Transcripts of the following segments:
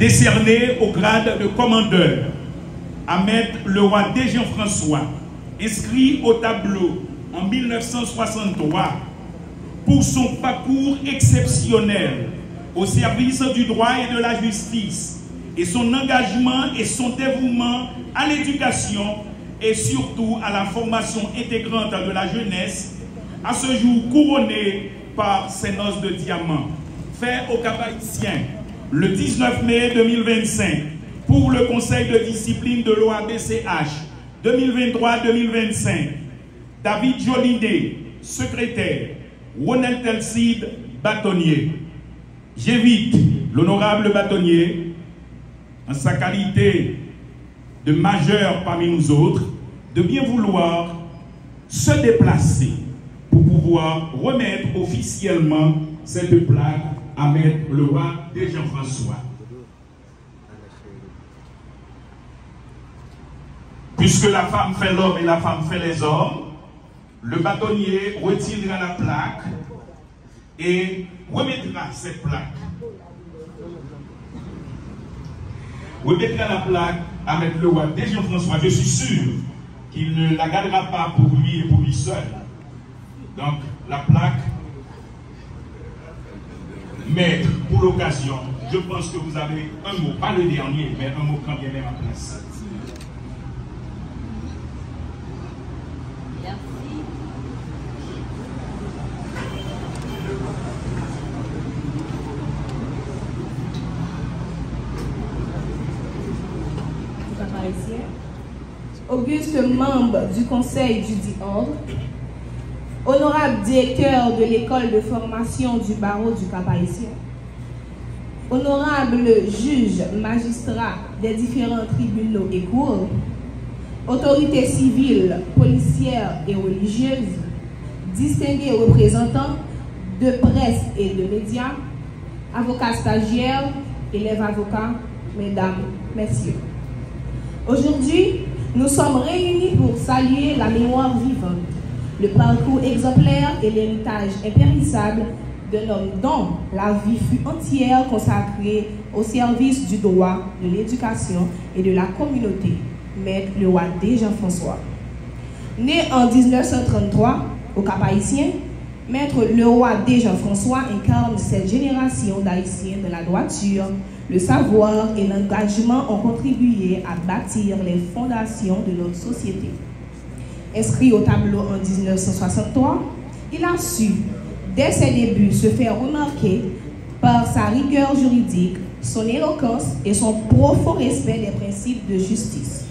décerné au grade de commandeur à Maître Leroy D. Jean-François, inscrit au tableau en 1963 pour son parcours exceptionnel au service du droit et de la justice et son engagement et son dévouement à l'éducation et surtout à la formation intégrante de la jeunesse, à ce jour couronné par ses noces de diamant, fait au Cap-Haïtien le 19 mai 2025 pour le Conseil de discipline de l'OABCH 2023-2025. David Jolinet, secrétaire. Ronel Telcide, bâtonnier. J'invite l'honorable bâtonnier, en sa qualité de majeur parmi nous autres, de bien vouloir se déplacer pour pouvoir remettre officiellement cette plaque à Maître Leroy D. Jean-François. Puisque la femme fait l'homme et la femme fait les hommes, le bâtonnier retirera la plaque et remettra cette plaque. Remettra la plaque à Maître Leroy D. Jean-François. Je suis sûr qu'il ne la gardera pas pour lui et pour lui seul. Donc, la plaque, Maître, pour l'occasion, je pense que vous avez un mot, pas le dernier, mais un mot quand bien même en place. Auguste membre du Conseil du dit ordre, honorable directeur de l'école de formation du barreau du Cap-Haïtien, honorable juge magistrat des différents tribunaux et cours, autorités civiles, policières et religieuses, distingués représentants de presse et de médias, avocats stagiaires, élèves avocats, mesdames, messieurs. Aujourd'hui, nous sommes réunis pour saluer la mémoire vivante, le parcours exemplaire et l'héritage impérissable d'un homme dont la vie fut entière consacrée au service du droit, de l'éducation et de la communauté, Maître Leroy D. Jean-François. Né en 1933 au Cap-Haïtien, Maître Leroy D. Jean-François incarne cette génération d'Haïtiens de la droiture. Le savoir et l'engagement ont contribué à bâtir les fondations de notre société. Inscrit au tableau en 1963, il a su, dès ses débuts, se faire remarquer par sa rigueur juridique, son éloquence et son profond respect des principes de justice.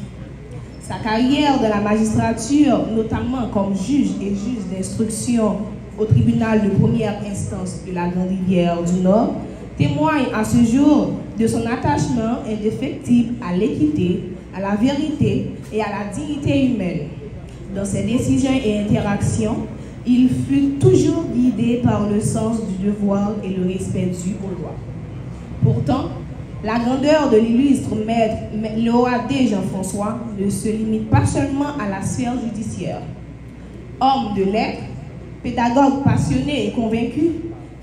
Sa carrière de la magistrature, notamment comme juge et juge d'instruction au tribunal de première instance de la Grande Rivière du Nord, témoigne à ce jour de son attachement indéfectible à l'équité, à la vérité et à la dignité humaine. Dans ses décisions et interactions, il fut toujours guidé par le sens du devoir et le respect dû aux lois. Pourtant, la grandeur de l'illustre Maître Leroy D. Jean-François ne se limite pas seulement à la sphère judiciaire. Homme de lettres, pédagogue passionné et convaincu,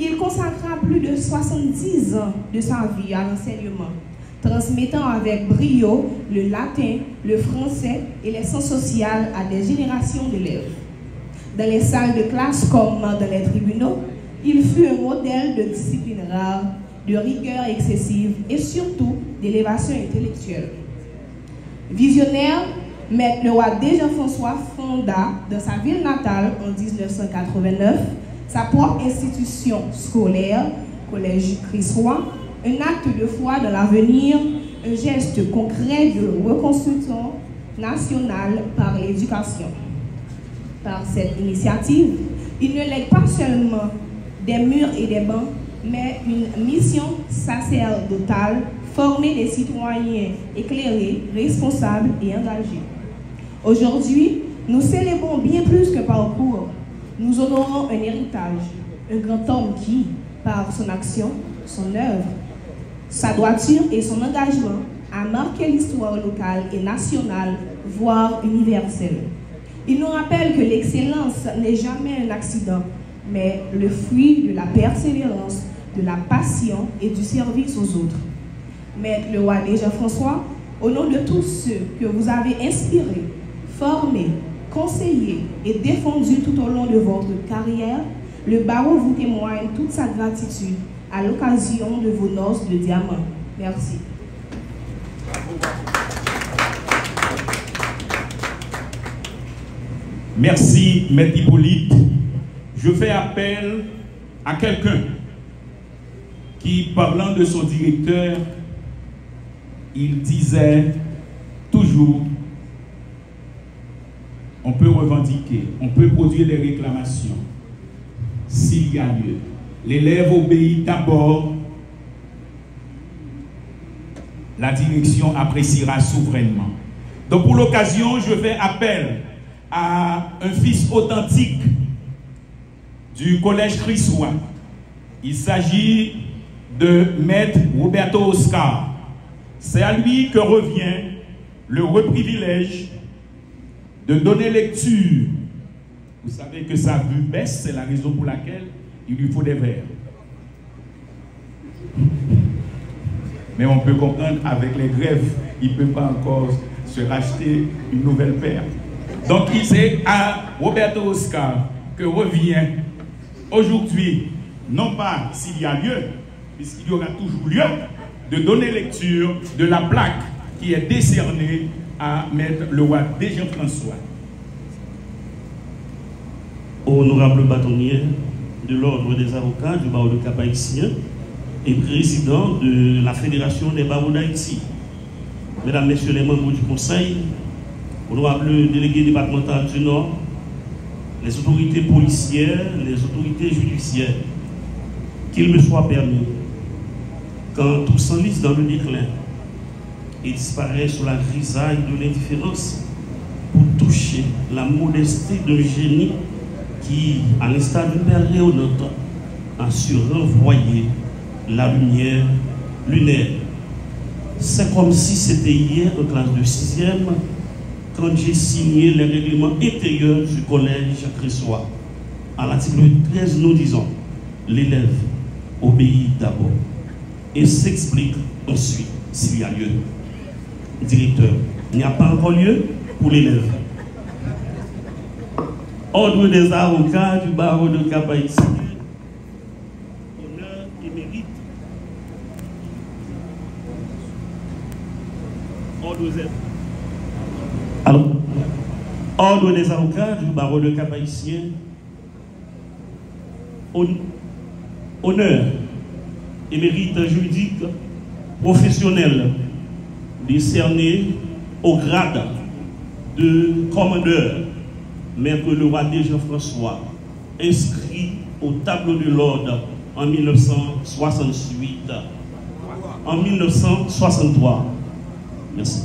il consacra plus de 70 ans de sa vie à l'enseignement, transmettant avec brio le latin, le français et les sciences sociales à des générations d'élèves. Dans les salles de classe comme dans les tribunaux, il fut un modèle de discipline rare, de rigueur excessive et surtout d'élévation intellectuelle. Visionnaire, Maître Leroy D. Jean-François fonda dans sa ville natale en 1989 sa propre institution scolaire, Collège Christ-Roi, un acte de foi dans l'avenir, un geste concret de reconstruction nationale par l'éducation. Par cette initiative, il ne lègue pas seulement des murs et des bancs, mais une mission sacerdotale, former des citoyens éclairés, responsables et engagés. Aujourd'hui, nous célébrons bien plus que parcours. Nous honorons un héritage, un grand homme qui, par son action, son œuvre, sa droiture et son engagement, a marqué l'histoire locale et nationale, voire universelle. Il nous rappelle que l'excellence n'est jamais un accident, mais le fruit de la persévérance, de la passion et du service aux autres. Maître le roi Jean-François, au nom de tous ceux que vous avez inspirés, formés, conseillés et défendus tout au long de votre carrière, le barreau vous témoigne toute sa gratitude à l'occasion de vos noces de diamant. Merci. Merci, Maître Hippolyte. Je fais appel à quelqu'un qui, parlant de son directeur, il disait toujours, on peut revendiquer, on peut produire des réclamations s'il y a lieu. L'élève obéit d'abord, la direction appréciera souverainement. Donc pour l'occasion, je fais appel à un fils authentique du collège Christois. Il s'agit de Maître Roberto Oscar. C'est à lui que revient le privilège de donner lecture. Vous savez que sa vue baisse, c'est la raison pour laquelle il lui faut des verres. Mais on peut comprendre, avec les grèves, il ne peut pas encore se racheter une nouvelle paire. Donc c'est à Roberto Oscar que revient aujourd'hui, non pas s'il y a lieu, puisqu'il y aura toujours lieu, de donner lecture de la plaque qui est décernée à Maître le roi Jean-François. Honorable bâtonnier de l'Ordre des avocats du barreau de Cap-Haïtien et président de la Fédération des barreaux d'Haïti, mesdames, messieurs les membres du Conseil, honorable délégué départemental du Nord, les autorités policières, les autorités judiciaires, qu'il me soit permis, quand tout s'enlise dans le déclin et disparaît sous la grisaille de l'indifférence, pour toucher la modestie d'un génie qui, à l'instar d'une perle rayonnante, a su renvoyer la lumière lunaire. C'est comme si c'était hier, en classe de 6e, quand j'ai signé les règlements intérieurs du collège Christois. À l'article 13, nous disons, l'élève obéit d'abord et s'explique ensuite s'il y a lieu. Directeur, il n'y a pas encore lieu pour l'élève. Ordre des avocats du barreau de Cap-Haïtien, honneur et mérite. Ordre des avocats du barreau de Cap-Haïtien, honneur et mérite juridique professionnel décerné au grade de commandeur Maître le roi Jean-François, inscrit au tableau de l'ordre en 1968, en 1963. Merci.